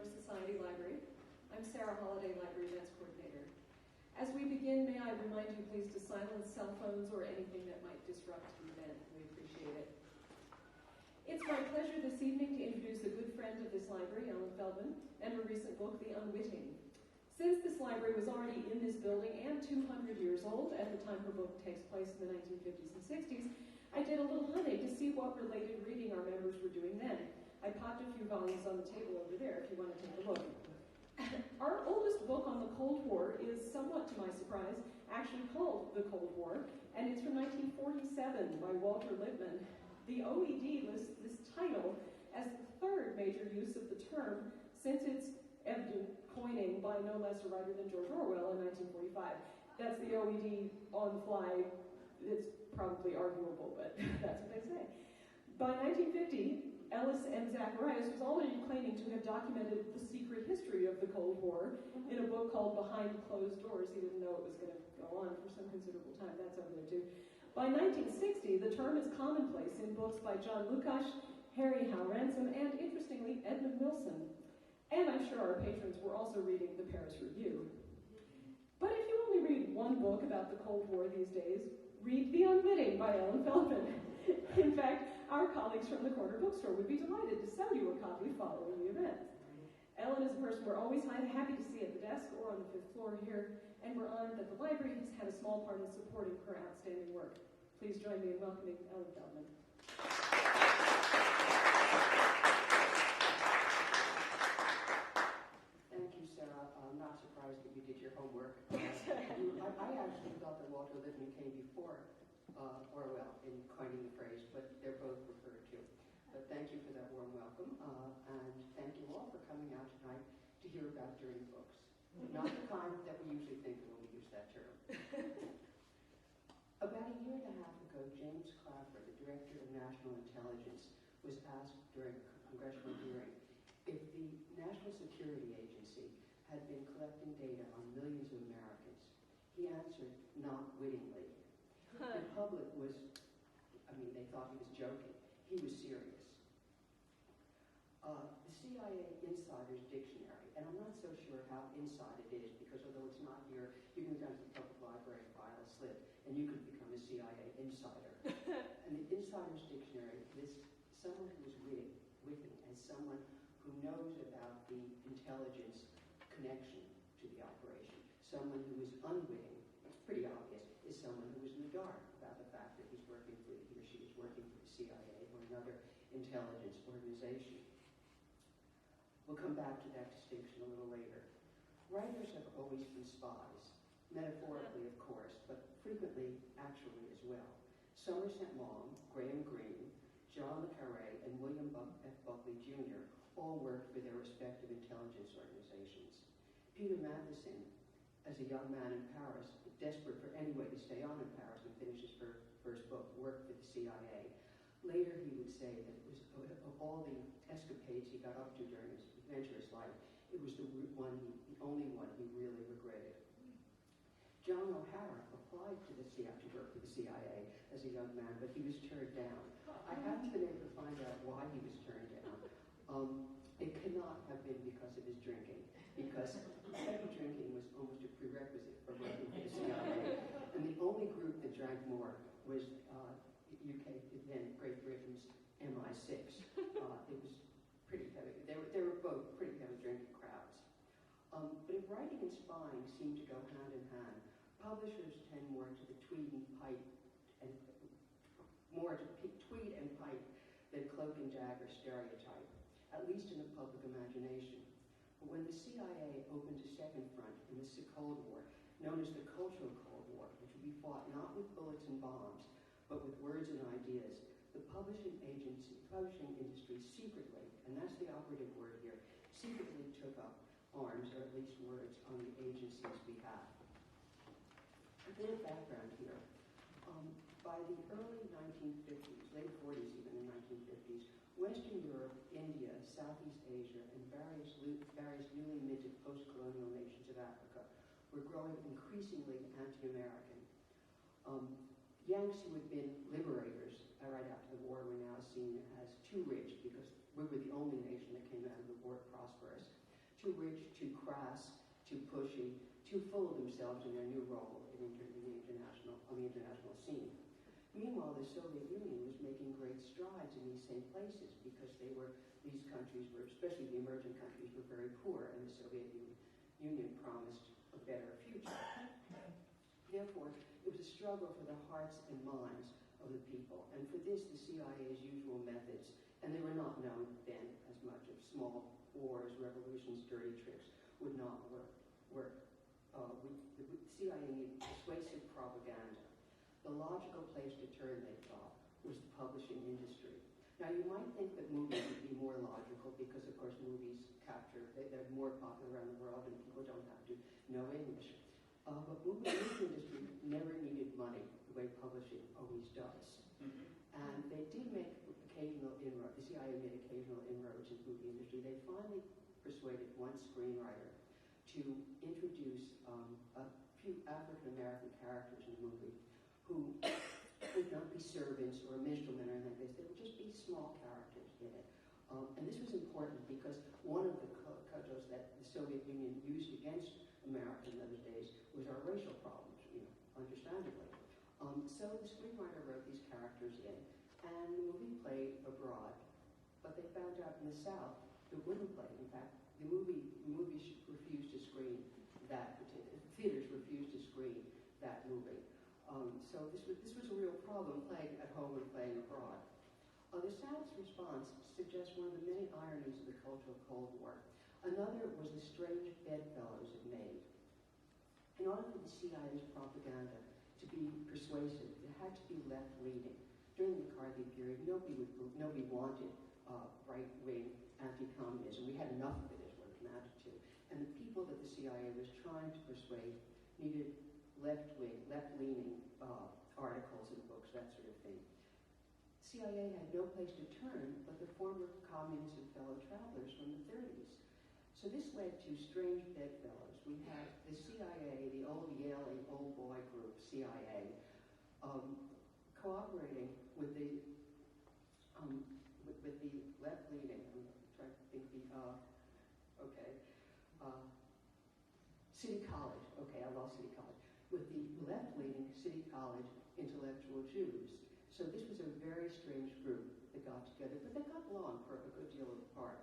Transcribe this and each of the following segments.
Honor Society Library. I'm Sarah Holliday, Library Events Coordinator. As we begin, may I remind you please to silence cell phones or anything that might disrupt the event. We appreciate it. It's my pleasure this evening to introduce a good friend of this library, Ellen Feldman, and her recent book, The Unwitting. Since this library was already in this building and 200 years old at the time her book takes place in the 1950s and 60s, I did a little hunting to see what related reading our members were doing then. I popped a few volumes on the table over there if you want to take a look. Our oldest book on the Cold War is, somewhat to my surprise, actually called The Cold War, and it's from 1947 by Walter Lippmann. The OED lists this title as the third major use of the term since its evident coining by no less a writer than George Orwell in 1945. That's the OED on the fly. It's probably arguable, but that's what they say. By 1950, Ellis M. Zacharias was already claiming to have documented the secret history of the Cold War in a book called Behind Closed Doors. He didn't know it was going to go on for some considerable time. That's over there too. By 1960, the term is commonplace in books by John Lukács, Harry Howe Ransom, and interestingly, Edmund Wilson. And I'm sure our patrons were also reading the Paris Review. But if you only read one book about the Cold War these days, read The Unwitting by Ellen Feldman. In fact, our colleagues from the corner bookstore would be delighted to sell you a copy following the event. Ellen is a person we're always happy to see at the desk or on the 5th floor here, and we're honored that the library has had a small part in supporting her outstanding work. Please join me in welcoming Ellen Feldman. Thank you, Sarah. I'm not surprised that you did your homework. I actually thought that Walter Lippmann came before Orwell in coining the phrase, but they're both referred to. But thank you for that warm welcome, and thank you all for coming out tonight to hear about dirty books. Not the kind that we usually think of when we use that term. About a year and a half ago, James Clapper, the Director of National Intelligence, was asked during a congressional hearing if the National Security Agency had been collecting data on millions of Americans. He answered, not wittingly. The public was, they thought he was joking. He was serious. The CIA Insider's Dictionary, and I'm not so sure how inside it is, because although it's not here, you can go down to the public library and file a slip, and you can become a CIA insider. And the Insider's Dictionary lists someone who is witting as someone who knows about the intelligence connection to the operation. Someone who is unwitting, it's pretty obvious, is someone who is in the dark about the fact that he or she is working for the CIA or another intelligence organization. We'll come back to that distinction a little later. Writers have always been spies, metaphorically of course, but frequently actually as well. Somerset Maugham, Graham Greene, John le Carré, and William F. Buckley Jr. all worked for their respective intelligence organizations. Peter Matheson, as a young man in Paris, desperate for any way to stay on in Paris and finish his first book, worked for the CIA. Later he would say that it was, of all the escapades he got up to during his adventurous life, it was the only one he really regretted. John O'Hara applied to the CIA, to work for the CIA as a young man, but he was turned down. I haven't been able to find out why he was turned down. It cannot have been because of his drinking, because heavy drinking was almost a prerequisite for working for the CIA. And the only group that drank more was UK, then Great Britain's MI6. It was pretty heavy. They were both pretty heavy drinking crowds. But if writing and spying seem to go hand in hand, publishers tend more to the tweed and pipe than cloak and dagger stereotype, at least in the public imagination. But when the CIA opened a second front in the Cold War, known as the Cultural Cold War, which would be fought not with bullets and bombs, but with words and ideas, the publishing industry secretly, and that's the operative word here, secretly took up arms, or at least words, on the agency's behalf. A bit of background here. By the early 1950s, late 40s even, the 1950s, Western Europe, India, Southeast Asia, and various newly minted post-colonial nations of Africa were growing increasingly anti-American. Yanks who had been liberators right after the war were now seen as too rich because we were the only nation that came out of the war prosperous. too rich, too crass, too pushy, too full of themselves in their new role on the international scene. Meanwhile, the Soviet Union was making great strides in these same places because these countries were, especially the emerging countries, were very poor, and the Soviet Union promised a better future. Therefore, it was a struggle for the hearts and minds of the people, and for this, the CIA's usual methods, and they were not known then as much of small wars, revolutions, dirty tricks, would not work. The CIA needed persuasive propaganda. The logical place to turn, they thought, was the publishing industry. Now, you might think that movies would be more logical because, of course, movies they're more popular around the world and people don't have to know English. But the movie industry never needed money the way publishing always does. And they did make occasional inroads. The CIA made occasional inroads in the movie industry. They finally persuaded one screenwriter to introduce a few African-American characters in the movie who would not be servants or minstrelmen or anything like this. They would just be small characters in it. And this was important because one of the cudgels that the Soviet Union used against America in those days was our racial problems, understandably. So the screenwriter wrote these characters in, and the movie played abroad. But they found out in the South it wouldn't play. In fact, the movies refused to screen that particular. Theaters refused to screen that movie. So this was a real problem, playing at home and playing abroad. The South's response suggests one of the many ironies of the cultural Cold War. Another was the strange bedfellows it made. In order for the CIA's propaganda to be persuasive, it had to be left-leaning. During the McCarthy period, nobody wanted right-wing anti-communism. We had enough of it, is what it amounted to. And the people that the CIA was trying to persuade needed left-leaning articles and books, that sort of thing. CIA had no place to turn but the former communists and fellow travelers from the 30s. So this led to strange bedfellows. We have the CIA, the old Yale old boy group, CIA, cooperating with the left-leaning. I'm trying to think City College. Okay, I lost City College. With the left-leaning City College intellectual Jews. So this was a very strange group that got together, but they got along for a good deal apart.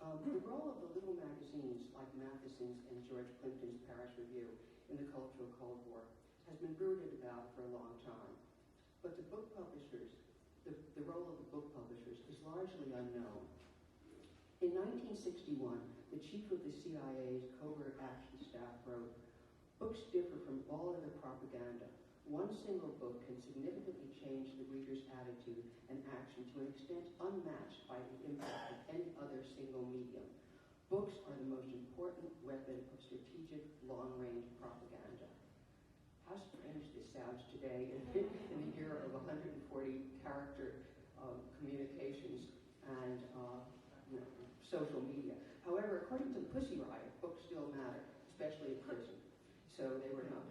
The role of the little magazines like Matheson's and George Plimpton's Paris Review in the cultural Cold War has been brooded about for a long time. But the book publishers, the role of the book publishers is largely unknown. In 1961, the chief of the CIA's covert action staff wrote, "Books differ from all other propaganda. One single book can significantly change the reader's attitude and action to an extent unmatched by the impact of any other single medium. Books are the most important weapon of strategic long-range propaganda." How strange this sounds today in the era of 140-character communications and social media. However, according to the Pussy Riot, books still matter, especially in prison. So they were not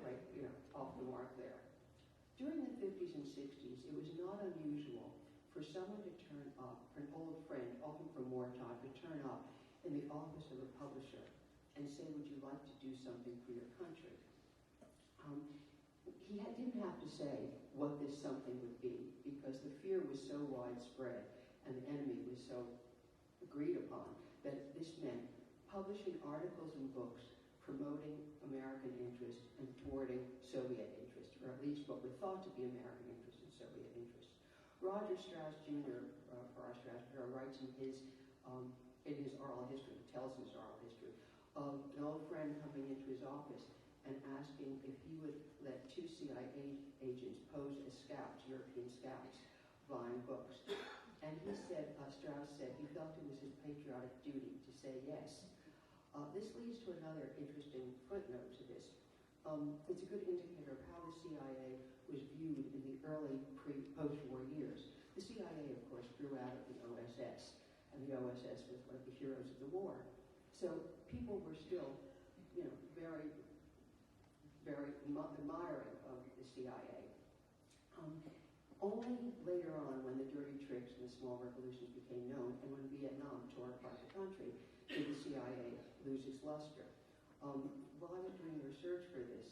off the mark there. During the 50s and 60s, it was not unusual for someone to turn up, for an old friend, often from wartime, to turn up in the office of a publisher and say, "Would you like to do something for your country?" He didn't have to say what this something would be because the fear was so widespread and the enemy was so agreed upon that this meant publishing articles and books promoting American interests and thwarting Soviet interests, or at least what were thought to be American interests and Soviet interests. Roger Strauss Jr., writes in his oral history, tells in his oral history, of an old friend coming into his office and asking if he would let two CIA agents pose as scouts, European scouts, buying books. And he said, Strauss said, he felt it was his patriotic duty to say yes. This leads to another interesting footnote to this. It's a good indicator of how the CIA was viewed in the early post-war years. The CIA, of course, grew out of the OSS, and the OSS was one of the heroes of the war. So people were still, very, very admiring of the CIA. Only later on, when the dirty tricks and the small revolutions became known, and when Vietnam tore apart the country, did the CIA lose its luster. While I was doing research for this,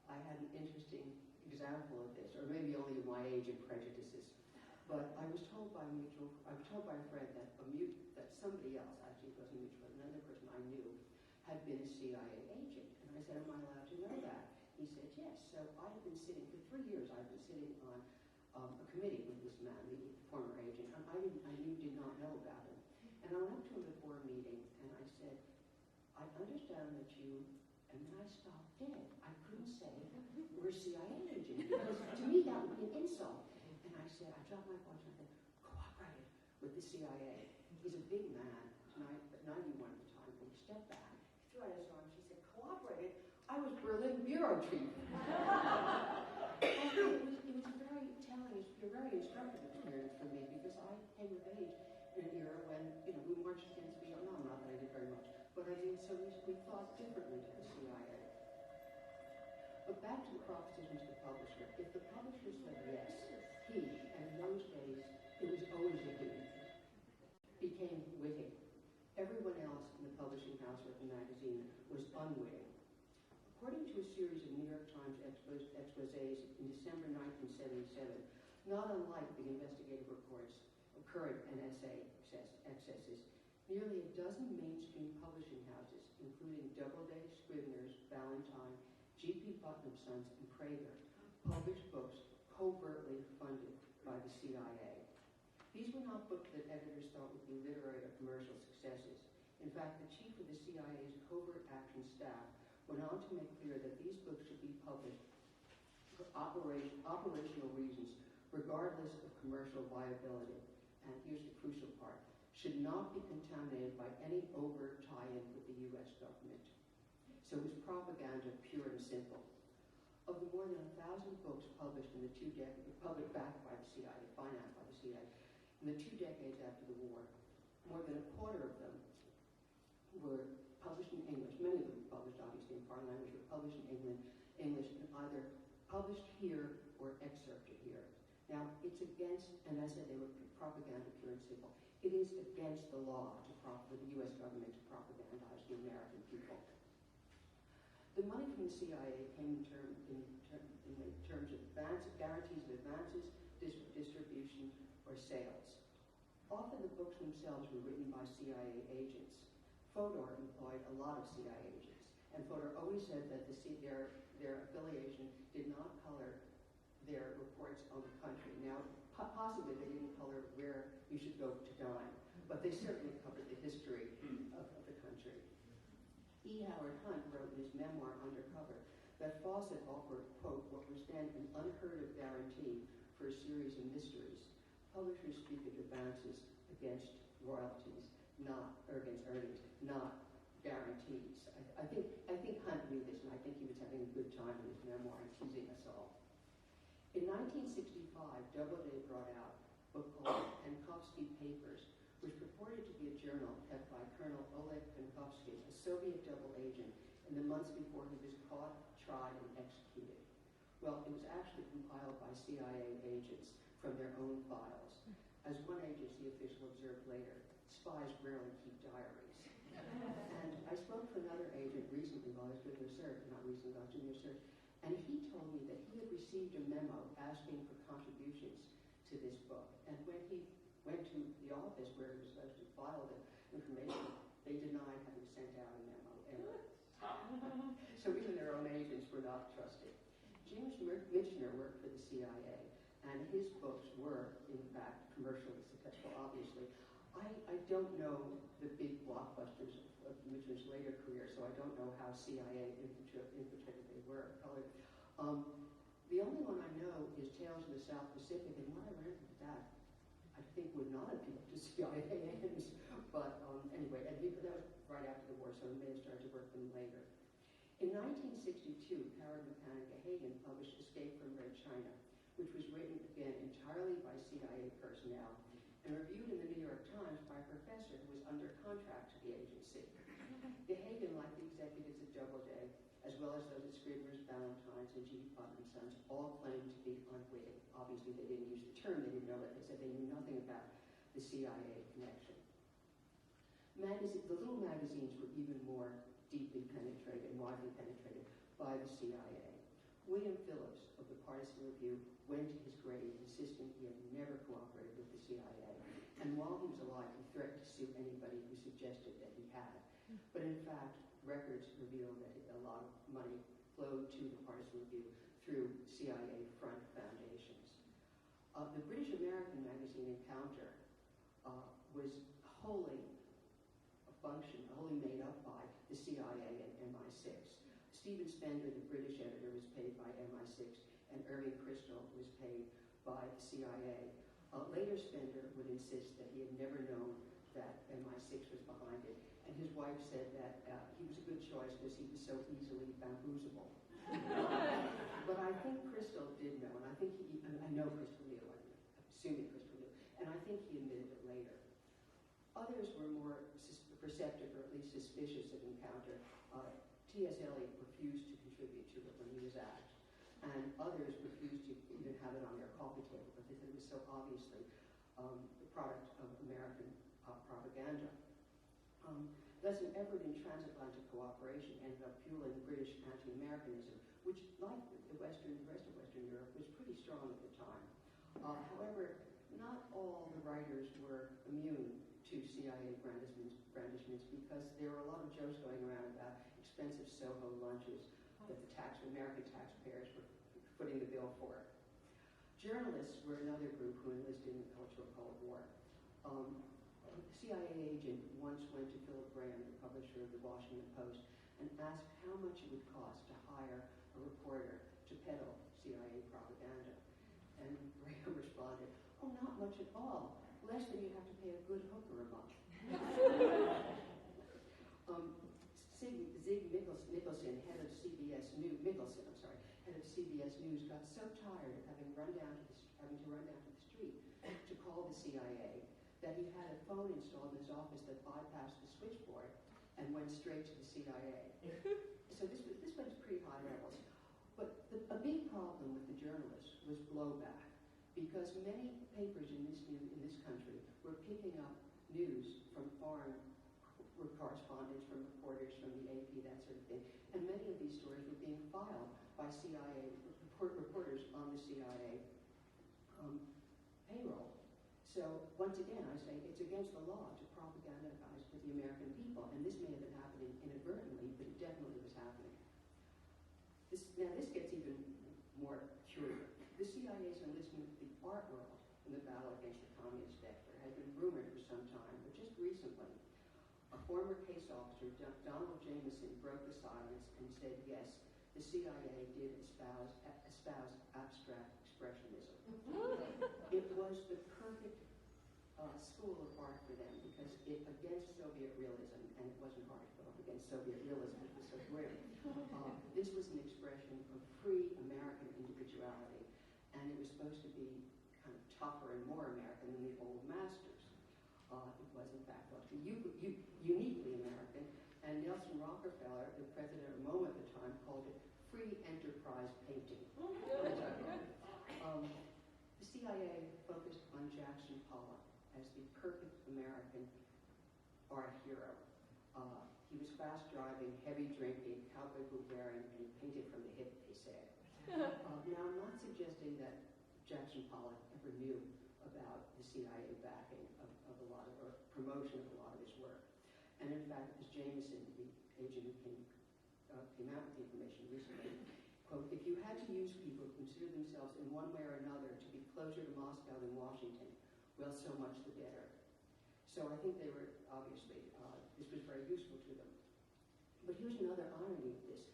I had an interesting example of this, or maybe only of my age and prejudices. But I was told by a friend that somebody else, actually it wasn't mutual, another person I knew, had been a CIA agent. And I said, am I allowed to know that? He said, yes. So I had been sitting, for 3 years, I've been sitting on a committee with this man, the former agent, and I did not know about him. And I went up to him before a meeting, and I said, I understand that you, and then I stopped dead. I couldn't say, we're a CIA agent, because to me that would be an insult. And I said, I dropped my voice and I said, cooperated with the CIA. He's a big man, but 91 at the time, but he stepped back, he threw out his arms, he said, cooperated? I was Berlin bureau chief. And it was very telling, it was a very instructive experience for me, because I came of age in an era when, we marched against Vietnam, not that I did very much, but I mean, so we thought differently to the CIA. But back to the proposition to the publisher. If the publisher said yes, he, and in those days, it was always a he, became Witting. Everyone else in the publishing house or the magazine was unwitting. According to a series of New York Times exposés in December 1977, not unlike the investigative reports of current NSA excesses, nearly a dozen mainstream publishing houses, including Doubleday, Scribner's, Ballantine, G.P. Putnam Sons, and Prager, published books covertly funded by the CIA. These were not books that editors thought would be literary or commercial successes. In fact, the chief of the CIA's covert action staff went on to make clear that these books should be published for operational reasons, regardless of commercial viability. And here's the crucial part: should not be contaminated by any overt tie-in with the U.S. government. So it was propaganda, pure and simple. Of the more than 1,000 books published in the public backed by the CIA, financed by the CIA, in the 2 decades after the war, more than a quarter of them were published in English. Many of them were published, obviously, in foreign language, were published in English, and either published here or excerpted here. Now, it's against, and I said they were propaganda, pure and simple. It is against the law for the U.S. government to propagandize the American people. The money from the CIA came in terms of guarantees of advances, distribution, or sales. Often the books themselves were written by CIA agents. Fodor employed a lot of CIA agents, and Fodor always said that their affiliation did not color their reports on the country. Now, possibly they didn't color where you should go to dine, but they certainly covered the history of the country. E. Howard Hunt wrote in his memoir, Undercover, that Fawcett offered, quote, what was then an unheard of guarantee for a series of mysteries. Publishers speak of advances against royalties, against earnings, not guarantees. I think Hunt knew this, and I think he was having a good time in his memoir and teasing us all. In 1965, Doubleday brought out a book called Penkovsky Papers, which purported to be a journal kept by Colonel Oleg Penkovsky, a Soviet double agent, in the months before he was caught, tried, and executed. Well, it was actually compiled by CIA agents from their own files. As one agency official observed later, spies rarely keep diaries. And I spoke to another agent recently while I was doing research, not recently, I was doing research, and he told me that he had received a memo asking for contributions to this book. And when he went to the office where he was supposed to file the information, they denied having sent out a memo ever. So even their own agents were not trusted. James Michener worked for the CIA, and his books were, in fact, commercially successful, obviously. I don't know the big blockbusters of Michener's later career, so I don't know how CIA infiltrated they were. The only one I know is Tales of the South Pacific, and what I read with that, I think would not appeal to CIA agents. But anyway, and that was right after the war, so he may have started to work them later. In 1962, Howard Mechanic Hagen published Escape from Red China, which was written again entirely by CIA personnel and reviewed in the New York Times by a professor who was under contract to the agency. Hagen, like the executives at Doubleday, as well as those at Scribner's, Ballantines, and G. Putnam Sons, all claimed to be unwitting. Obviously, they didn't use the know it. They said they knew nothing about the CIA connection. The little magazines were even more deeply penetrated and widely penetrated by the CIA. William Phillips of the Partisan Review went to his grave insisting he had never cooperated with the CIA. And while he was alive, he threatened to sue anybody who suggested that he had. But in fact, records reveal that a lot of money flowed to the Partisan Review through CIA front foundations. The British-American magazine Encounter was wholly made up by the CIA and MI6. Stephen Spender, the British editor, was paid by MI6, and Irving Kristol was paid by the CIA. Later, Spender would insist that he had never known that MI6 was behind it, and his wife said that he was a good choice because he was so easily bamboozable. But I think Kristol did know, and I know Kristol knew, I'm assuming Kristol knew, and I think he admitted it later. Others were more perceptive, or at least suspicious of Encounter. T.S. Eliot refused to contribute to it when he was asked, and others refused to even have it on their coffee table because it was so obviously the product of American propaganda. Thus, an effort in transatlantic cooperation ended up fueling British anti-Americanism, which, like the rest of Western Europe, was pretty strong at the time. However, not all the writers were immune to CIA brandishments because there were a lot of jokes going around about expensive Soho lunches that the American taxpayers were footing the bill for. Journalists were another group who enlisted in the Cultural Cold War. A CIA agent once went to Philip Graham, the publisher of the Washington Post, and asked how much it would cost to hire a reporter to peddle CIA propaganda. And Graham responded, "Oh, not much at all. Less than you'd have to pay a good hooker a month." Zig Nicholson, head of CBS News, got so tired of having to run down to the street to call the CIA that he had a phone installed in his office that bypassed the switchboard and went straight to the CIA. So this went to pretty high levels. But a big problem with the journalists was blowback, because many papers in this country were picking up news from foreign correspondents, from reporters, from the AP, that sort of thing. And many of these stories were being filed by CIA reporters on the CIA payroll. So once again, I say it's against the law to propagandize to the American people, and this may have been happening inadvertently, but it definitely was happening. Now this gets even more curious. The CIA's enlistment of the art world in the battle against the communist dictator had been rumored for some time, but just recently, a former case officer, Donald Jameson, broke the silence and said, yes, the CIA did espouse abstract expressionism. It was the perfect school of art for them, because against Soviet realism, and it wasn't hard to go up against Soviet realism, it was so grim. This was an expression of free American individuality, and it was supposed to be kind of tougher and more American than the old masters. It was, in fact, thought to be uniquely American, and Nelson Rockefeller, the president of MoMA at the time, called it free enterprise painting. The CIA focused on Jackson Pollock as the perfect American art hero. He was fast driving, heavy drinking, cowboy boot wearing, and he painted from the hip, they said. Now, I'm not suggesting that Jackson Pollock ever knew about the CIA backing of a lot of, or promotion of a lot of his work. And in fact, as Jameson, the agent who came out with the information recently, quote, if you had to use people who consider themselves in one way or another to be closer to Moscow than Washington, well, so much the better. So I think they were, obviously, this was very useful to them. But here's another irony of this.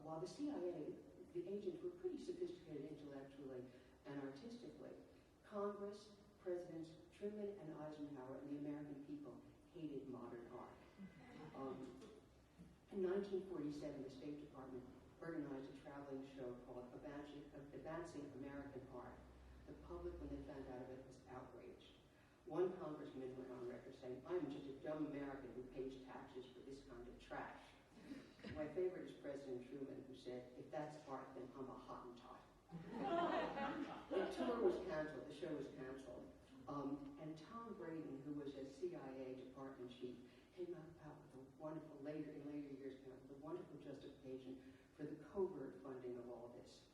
While the CIA, the agents were pretty sophisticated intellectually and artistically, Congress, Presidents Truman and Eisenhower, and the American people hated modern art. In 1947, the State Department organized a traveling show called Advancing American Art. The public, when they found out of it, was outraged. One congressman went on record saying, I'm just a dumb American who pays taxes for this kind of trash. My favorite is President Truman, who said, if that's art, then I'm a Hottentot. The tour was canceled, the show was Brayden, who was a CIA department chief, came out with a wonderful, in later years, came out with a wonderful justification for the covert funding of all this.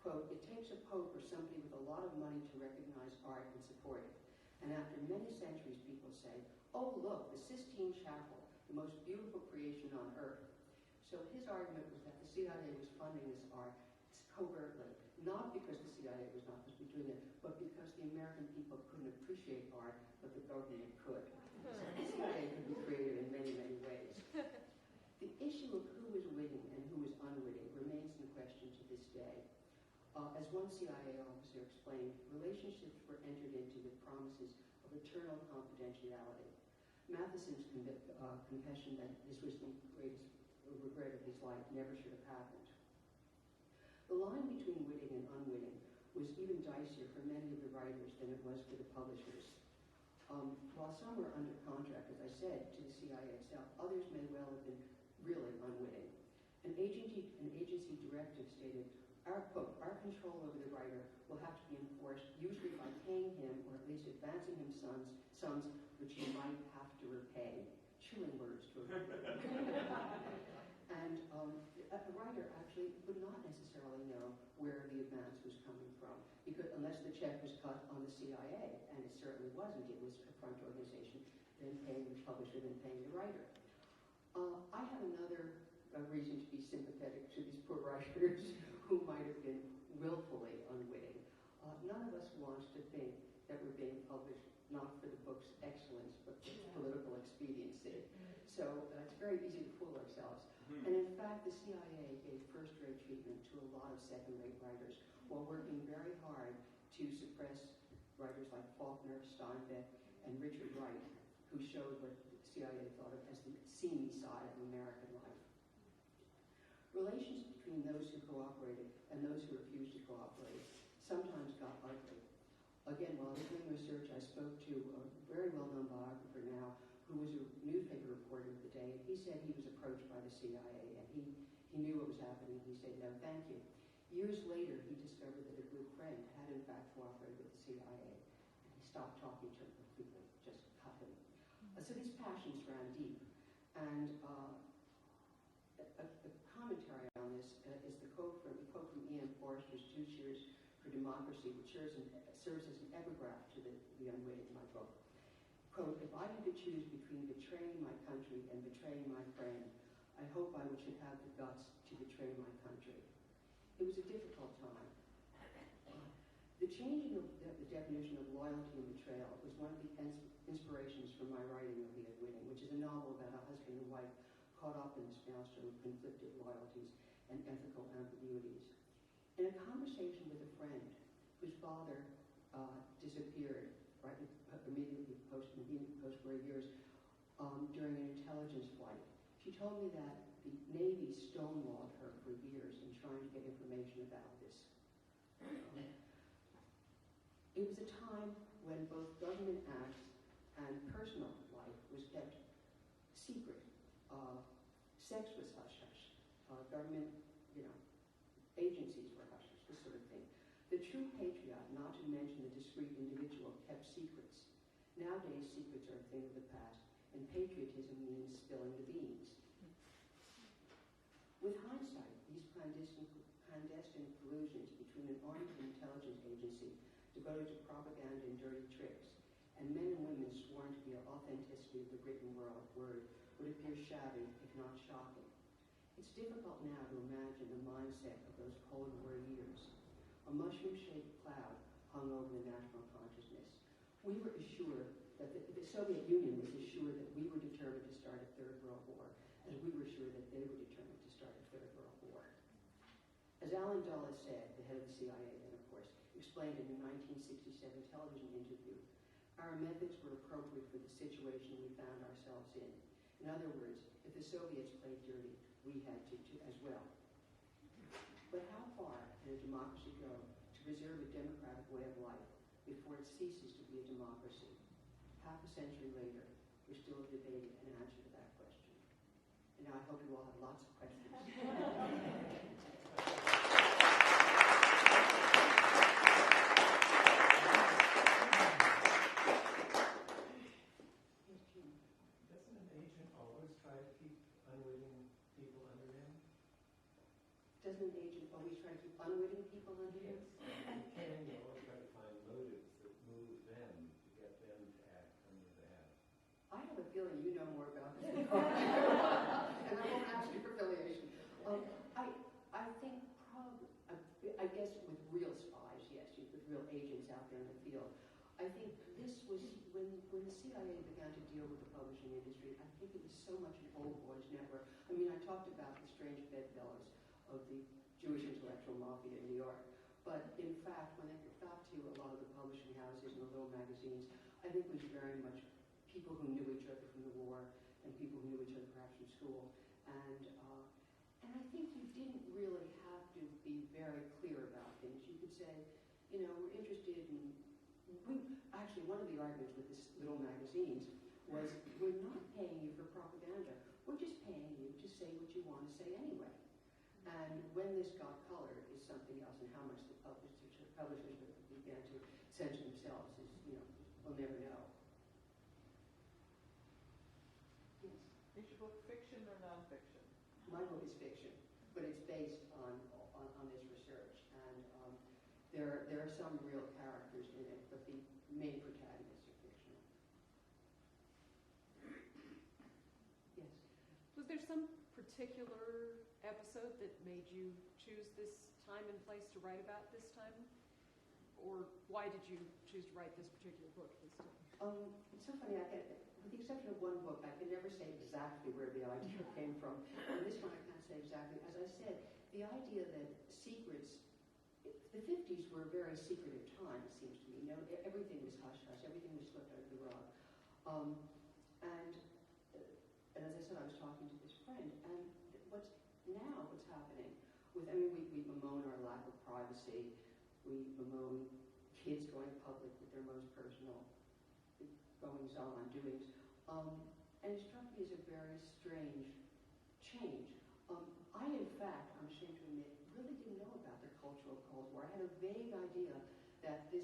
Quote, "It takes a pope or somebody with a lot of money to recognize art and support it. And after many centuries, people say, oh, look, the Sistine Chapel, the most beautiful creation on earth." So his argument was that the CIA was funding this art covertly, not because the CIA was not supposed to be doing it, but because the American people couldn't appreciate art, but the government could. So the CIA could be creative in many, many ways. The issue of who was witting and who was unwitting remains in question to this day. As one CIA officer explained, relationships were entered into with promises of eternal confidentiality. Matheson's confession that this was the greatest regret of his life never should have happened. The line between witting and unwitting was even dicier for many of the writers than it was for the publishers. While some were under contract, as I said, to the CIA itself, others may well have been really unwitting. An agency directive stated, our control over the writer will have to be enforced, usually by paying him, or at least advancing him sums which he might have to repay. Chilling words to a And a writer actually would not necessarily know where the advance was coming from, because unless the check was cut on the CIA, and it certainly wasn't. It was a front organization, then paying the publisher, then paying the writer. I have another reason to be sympathetic to these poor writers who might have been willfully unwitting. None of us wants to think that we're being published not for the book's excellence, but for political expediency. So it's very easy to fool ourselves. And in fact, the CIA gave first-rate treatment to a lot of second-rate writers while working very hard to suppress writers like Faulkner, Steinbeck, and Richard Wright, who showed what the CIA thought of as the seamy side of American life. Relations between those who cooperated and those who refused to cooperate sometimes got ugly. Again, while I was doing research, I spoke to a very well-known biographer now who was a newspaper reporter of the day, and he said he was approached by the CIA, and he knew what was happening. He said, no, thank you. Years later, he discovered that a good friend had in fact cooperated with the CIA, and he stopped talking to him completely, just cut him. So these passions ran deep, and a commentary on this is the quote from Ian Forster's 2 Cheers for Democracy, which serves as an epigraph to the Unwitting, my book. Quote, "If I had to choose between betraying my country and betraying my friend, I hope I should have the guts to betray my country." It was a difficult time. The changing of the definition of loyalty and betrayal was one of the inspirations for my writing of The Unwitting, which is a novel about a husband and wife caught up in this maelstrom of conflicted loyalties and ethical ambiguities. In a conversation with a friend whose father disappeared right immediately post-war years during an intelligence flight, she told me that the Navy stonewalled her for years in trying to get information about this. It was a time when both government acts and personal life was kept secret. Sex was hush-hush. Government, agencies were hush-hush, this sort of thing. The true patriot, not to mention the discreet individual, kept secrets. Nowadays, secrets are a thing of the past, and patriotism means spilling the beans. With hindsight, these clandestine collusions between an armed intelligence agency devoted to propaganda and dirty tricks, and men and women sworn to the authenticity of the written word would appear shabby, if not shocking. It's difficult now to imagine the mindset of those Cold War years. A mushroom-shaped cloud hung over the national consciousness. We were assured that the Soviet Union was assured that we were determined to start a Third World War, as we were sure that they were determined to start a Third World War. As Alan Dulles said, the head of the CIA then, of course, explained in a 1967 television interview, our methods were appropriate for the situation we found ourselves in. In other words, if the Soviets played dirty, we had to as well. But how far can a democracy go to preserve a democratic way of life before it ceases to be a democracy? Half a century later, we're still debating an answer to that question. And now I hope you all have lots of questions. feeling you know more about this than I do. And I won't ask you for affiliation. I think probably, I guess with real spies, yes, with real agents out there in the field, I think this was, when the CIA began to deal with the publishing industry, I think it was so much an old boys network. I mean, I talked about the strange bedfellows of the Jewish intellectual mafia in New York, but in fact, when it got to a lot of the publishing houses and the little magazines, I think it was very much people who knew each other from the war and people who knew each other perhaps from school. And I think you didn't really have to be very clear about things. You could say, you know, we're interested in, actually one of the arguments with this little magazines was, we're not paying you for propaganda. We're just paying you to say what you want to say anyway. And when this got colored is something else, and how much the publishers began to censor themselves is, you know, we'll never know. Yes? Is your book fiction or nonfiction? My book is fiction, but it's based on this research. And there are some real characters in it, but the main protagonists are fictional. Yes? Was there some particular episode that made you choose this time and place to write about this time? Or why did you choose to write this particular book this time? It's so funny, with the exception of one book, I can never say exactly where the idea came from. And this one I can't say exactly. As I said, the idea that secrets, the 50s were a very secretive time, it seems to me. You know, everything was hush-hush, everything was swept under the rug. And as I said, I was talking to this friend, and what's happening with, I mean, we bemoan our lack of privacy, we bemoan kids going public with their most personal goings-on, doings, and it struck me as a very strange change. I, in fact, I'm ashamed to admit, really didn't know about the cultural Cold War. I had a vague idea that the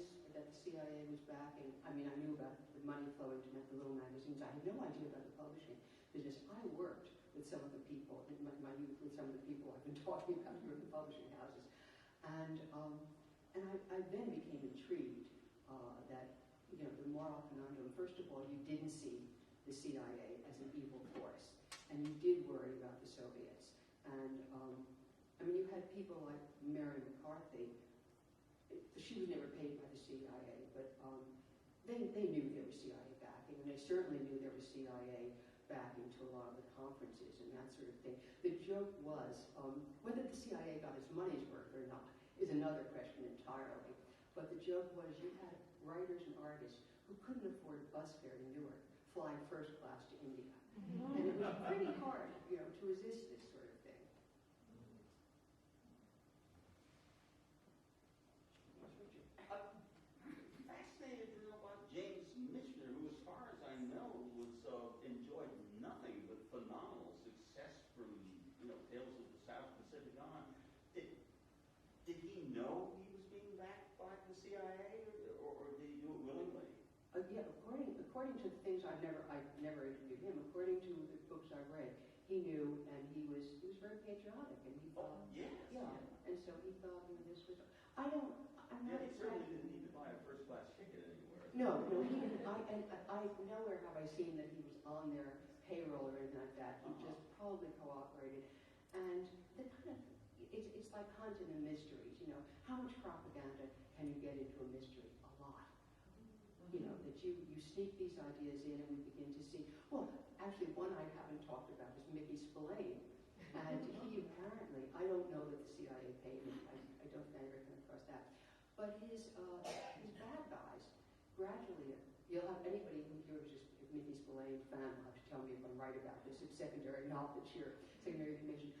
CIA was backing. I mean, I knew about the money flowing to the little magazines. I had no idea about the publishing business. I worked with some of the people in my youth, with some of the people I've been talking about here in the publishing houses, and I then became intrigued that, you know, the moral conundrum. First of all, you didn't see the CIA as an evil force, and you did worry about the Soviets. And I mean, you had people like Mary McCarthy. She was never paid by the CIA, but they knew there was CIA backing, and they certainly knew there was CIA backing to a lot of the conferences and that sort of thing. The joke was, whether the CIA got its money's worth or not is another question entirely. But the joke was, you had writers and artists who couldn't afford bus fare to Newark, flying first class to India. And it was pretty hard, you know, to resist this sort of thing. Yes, Richard. Fascinated to know about James Michener, who, as far as I know, enjoyed nothing but phenomenal success from, you know, Tales of the South Pacific on. Did he know he was being backed by the CIA, or did he do it willingly? Yeah, according to things I've never interviewed him. According to the books I've read, he knew, and he was very patriotic, and he thought, yes, yeah. And so he thought, you know, this was. I'm not he certainly exactly. didn't need to buy a first class ticket anywhere. No, he didn't. I nowhere have I seen that he was on their payroll or anything like that. He just probably cooperated, and the kind of it's like hunting in mysteries. You know, how much propaganda can you get into a mystery? A lot. You know, that you sneak these ideas in, and we begin to see. Well, actually, one I haven't talked about is Mickey Spillane, and he apparently, I don't know that the CIA paid him. I don't think I ever came across that, but his bad guys gradually. You'll have anybody who here is just a Mickey Spillane fan will have to tell me if I'm right about this. It's secondary knowledge here, secondary information.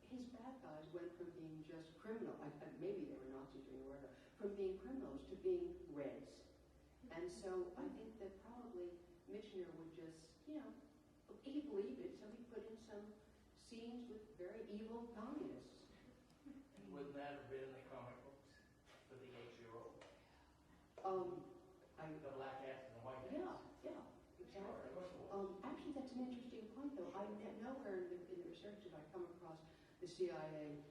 His bad guys went from being just criminal, maybe they were Nazis during the war, from being criminals to being Reds. And so I think that probably Michener would just, you know, he believed it, so he put in some scenes with very evil communists. Wouldn't that have been in the comic books for the 8-year-old? The black ass and the white ass. Yeah, exactly. Actually, that's an interesting point, though. Nowhere in the research did I come across the CIA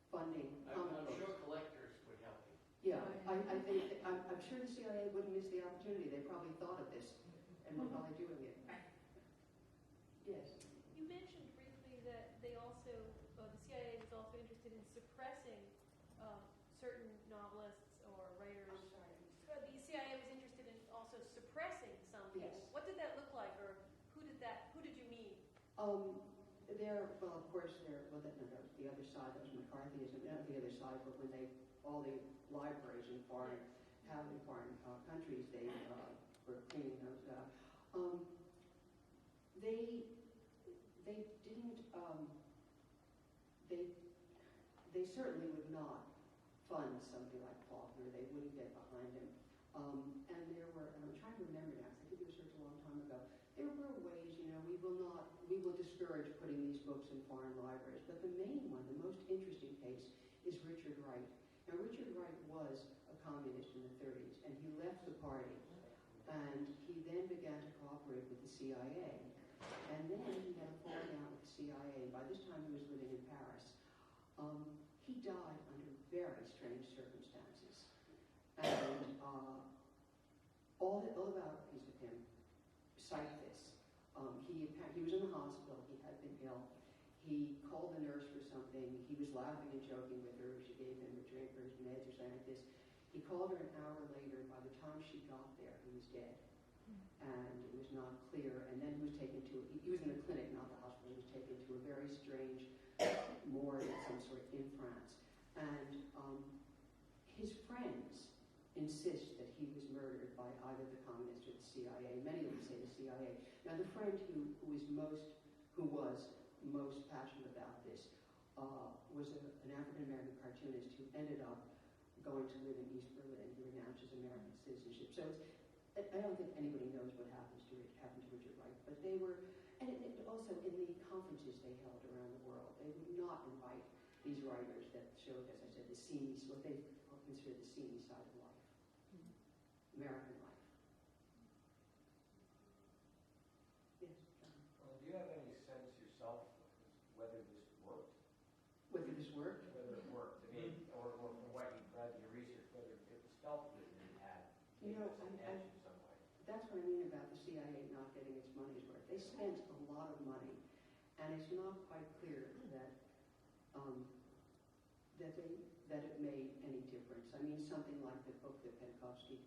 funding comic I'm books. sure collectors would help you. Yeah, I think I'm sure the CIA wouldn't miss the opportunity. They probably thought of this and were probably doing it. Well, of course, the other side, that was McCarthyism, not the other side, but when all the libraries in foreign countries, they were cleaning those up. They didn't, they certainly would not fund something like Faulkner. They wouldn't get behind him. And there were, and I'm trying to remember now, because I did the research a long time ago, there were ways, we will discourage putting these books in foreign libraries. But the main one, the most interesting case, is Richard Wright. Now, Richard Wright was a communist in the 30s, and he left the party. And he then began to cooperate with the CIA. And then he had a falling out with the CIA. By this time, he was living in Paris. He died under very strange circumstances. And all the biographies of him cite this. He was in the hospital. He had been ill. He called the nurse for something. He was laughing and joking with her. She gave him a drink or his meds or something like this. He called her an hour later. By the time she got there, he was dead. And it was not clear. And then he was taken to, he was in a clinic, not the hospital. He was taken to a very strange morgue of some sort in France. And his friends insist that he was murdered by either the communists or the CIA. Many of them say the CIA. Now, the friend who was most passionate about this was an African-American cartoonist who ended up going to live in East Berlin. He renounced his American citizenship. So I don't think anybody knows what happened to Richard Wright. But they were, and also in the conferences they held around the world, they would not invite these writers that showed, as I said, the seamy, what they consider the seamy side of life, American life. Yes, John. Well, do you have any sense yourself whether this worked? Whether this worked? Whether it worked. I mean, or from what you've read in your research, whether it was felt that it had an edge in some way. That's what I mean about the CIA not getting its money's worth. They spent a lot of money, and it's not quite clear that it made any difference. I mean, something like the book, the Penkovsky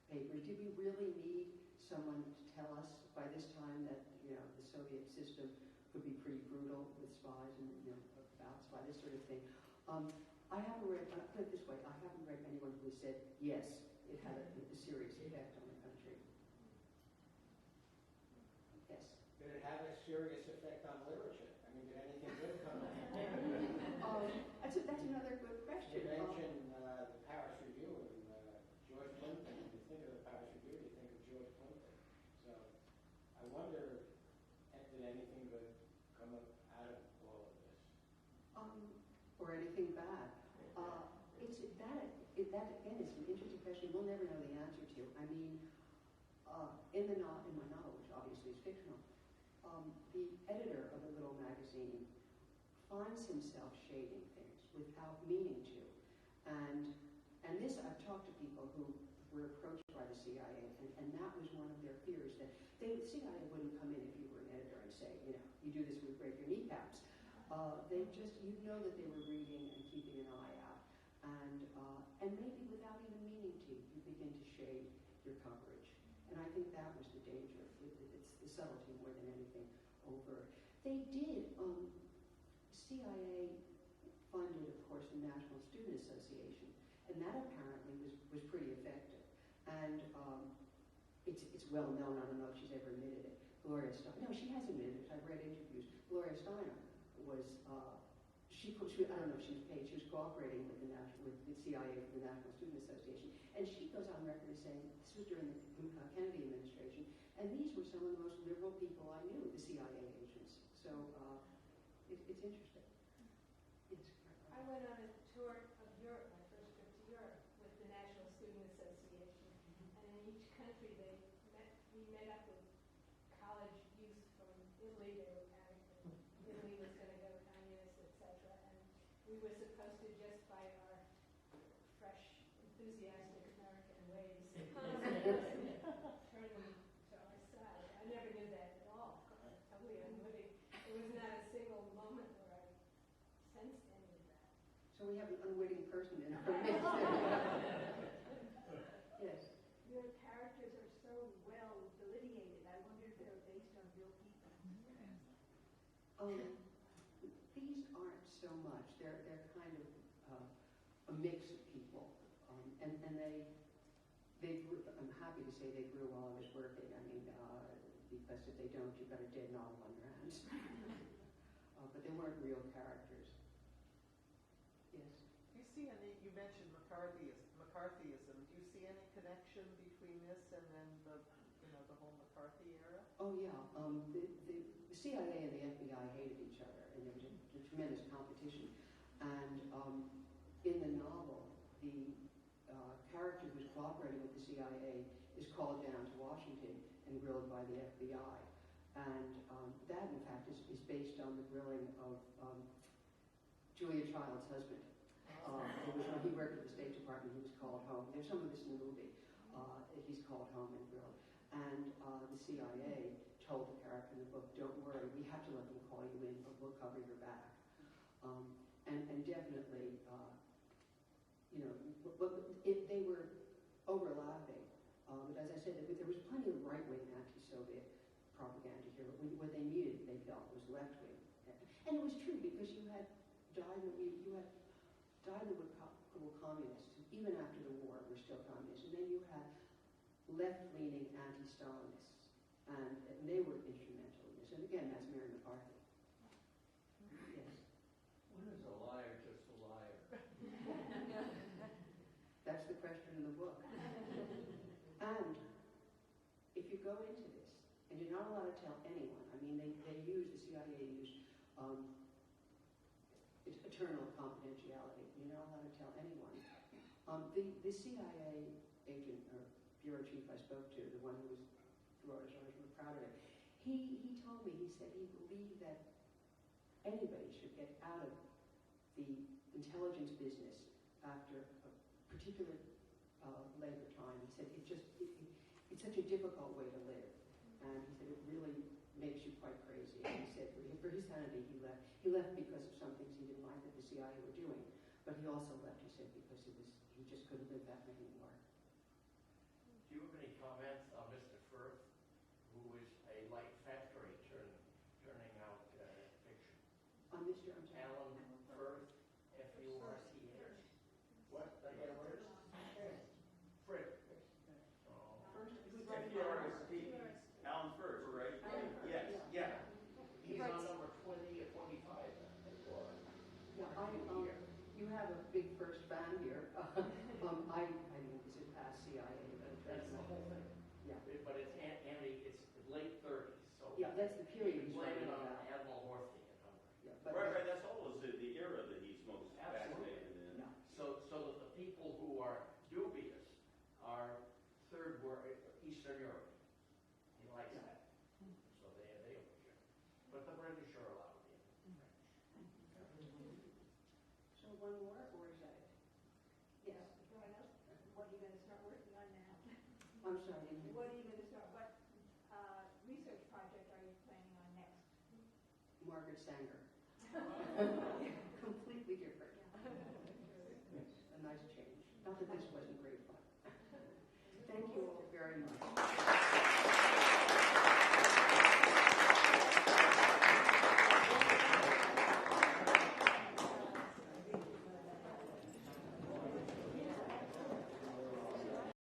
papers. Did we really need someone to tell us by this time that the Soviet system could be pretty brutal with spies and about spies, this sort of thing? I haven't read. Put it this way: I haven't read anyone who said yes, it had a serious effect on the country. Yes. Did it have a serious effect on literature? I mean, did anything good come of it? That's another good question. You mentioned the Paris Review and George Clinton. When you think of the Paris Review, you think of George Clinton. So I wonder, did anything good come out of all of this? Or anything bad. That again is an interesting question we'll never know the answer to. I mean, in my novel, which obviously is fictional, the editor of a little magazine finds himself shading things without meaning to. And this, I've talked to people who were approached by the CIA, and that was one of their fears, that the CIA wouldn't come in if you were an editor and say, you do this, we break your kneecaps. They just, you'd know that they were reading and keeping an eye out. And maybe without even meaning to, you begin to shade your coverage. And I think that was the danger. It's the subtlety more than anything overt. They did, CIA funded, of course, the National Student Association, and that apparently was pretty effective. And it's well known, I don't know if she's ever admitted it, Gloria Steinem. No, she has admitted it. I've read interviews. Gloria Steinem was, I don't know if she was paid, she was cooperating with the CIA, with the National Student Association. And she goes on record as saying, this was during the Kennedy administration, and these were some of the most liberal people I knew, the CIA agents. So it's interesting. I went on a tour of Europe, my first trip to Europe, with the National Student Association. And in each country, we met up with college youth from Italy. They were panicked. Italy was going to go communist, etc. And we were supposed to, just by our fresh, enthusiastic American ways, turn them to our side. I never did that at all. Totally unwitting. There was not a single moment where I sensed any of that. So we have an unwitting person in our midst. Yes. Your characters are so well delineated. I wonder if they're based on real people. These aren't so much. They're kind of a mix of people, and they grew, I'm happy to say they grew while I was working. I mean, because if they don't, you've got a dead novel on your hands. But they weren't real characters. Yes. Do you see any? You mentioned McCarthyism. Do you see any connection between this and then the whole McCarthy era? Oh yeah. The CIA and the FBI hated each other, and there was a tremendous competition. And in the novel, the character who's cooperating with the CIA is called down to Washington and grilled by the FBI. And that, in fact, is based on the grilling of Julia Child's husband. It was when he worked at the State Department, he was called home. There's some of this in the movie. He's called home and grilled. And the CIA told the character in the book, don't worry, we have to let them call you in, but we'll cover your back. And definitely, they were overlapping. But as I said, there was plenty of right-wing anti-Soviet propaganda here. But what they needed, they felt, was left-wing. And it was true, because you had diamond communists, who, even after the war, were still communists. And then you had left-leaning anti-Stalinists, and they were instrumental in this. And again, that's Mary McCarthy. Yes. When is a liar just a liar? That's the question in the book. And if you go into this, and you're not allowed to tell anyone, I mean, the CIA used eternal confidentiality. You're not allowed to tell anyone. The CIA agent, or bureau chief I spoke to, the one who was thwart, I was really proud of it, he told me, he said he believed that anybody should get out of the intelligence business after a particular length of time. He said it's such a difficult way to live, and he said it really makes you quite crazy. And he said for his sanity he left. He left because of some things he didn't like that the CIA were doing, but he also left, he said, because he just couldn't live that anymore. Do you have any comments on Mr. Firth, who is a light factory turning out fiction? Mr. I'm sorry. Alan Firth, F-U-R-T-H. What? Did I get a word? Frick. F-U-R-S-T. Alan Firth, right? Yes. Yeah. He's on number 20 or 25. Yeah, you have a big first fan here. I mean, is it past CIA? But That's the whole thing. Yeah. But it's it's late 30s, so Yeah, that's the period he's blame writing it on about. Admiral Horthy and Hungary. Yeah, but Right. That's always the era that he's most fascinated in. Yeah. So that the people who are dubious are third world Eastern Europe. He likes that. So they overhear. But the British are allowed in. So one more, or is that it? Yes. What are you going to start working on now? I'm sorry. What are you going to start? What research project are you planning on next? Margaret Sanger. Completely different. A nice change. Not that this wasn't great fun. Thank you all very much.